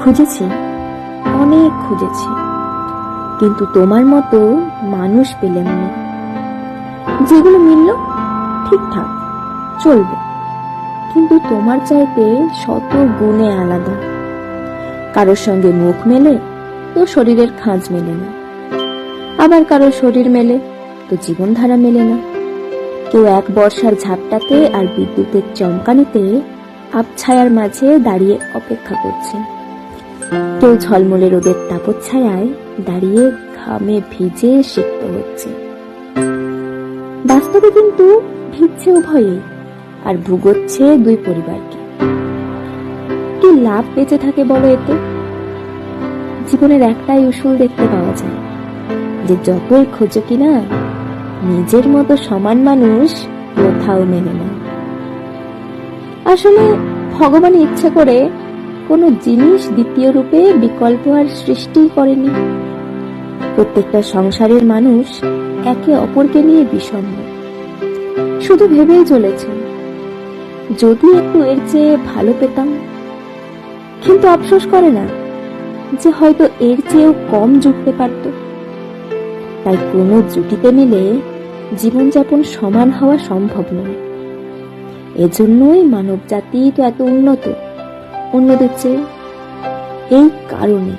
খুঁজেছি, অনেক খুঁজেছি, কিন্তু তোমার মতো মানুষ পেলাম না। যেগুলো মিলল ঠিকঠাক চলবে, কিন্তু তোমার চাইতে শত গুণে আলাদা। কারোর সঙ্গে মুখ মেলে তো শরীরের খাঁজ মেলে না, আবার কারোর শরীর মেলে তো জীবনধারা মেলে না। কেউ এক বর্ষার ঝাপটাতে আর বিদ্যুতের চমকানিতে আবছায়ার মাঝে দাঁড়িয়ে অপেক্ষা করছে, কেউ ঝলমলে রোদের তাপচ্ছায়ায় দাঁড়িয়ে ঘামে ভিজে সিক্ত হচ্ছে। বাস্তবে কিন্তু ভিজছে উভয়ে, আর ভুগোচ্ছে দুই পরিবারকে। কি লাভ বেঁচে থাকে বলো এতে? জীবনের একটাই উসুল দেখতে পাওয়া যায়, যে যতই খোঁজো কিনা নিজের মতো সমান মানুষ কোথাও মেলে না। আসলে ভগবান ইচ্ছে করে কোনো জিনিস দ্বিতীয় রূপে বিকল্প আর সৃষ্টি করেনি। প্রত্যেকটা সংসারের মানুষ একে অপরকে নিয়ে বিষণ্ণ, শুধু ভেবেই চলেছে যদি একটু এর চেয়ে ভালো পেতাম, কিন্তু আফসোস করে না যে হয়তো এর চেয়েও কম জুটতে পারত। তাই কোনো জুটিতে মিলে জীবনযাপন সমান হওয়া সম্ভব নয়। এজন্যই মানব জাতি তো এত উন্নত অন্যদের চেয়ে, এই কারণে।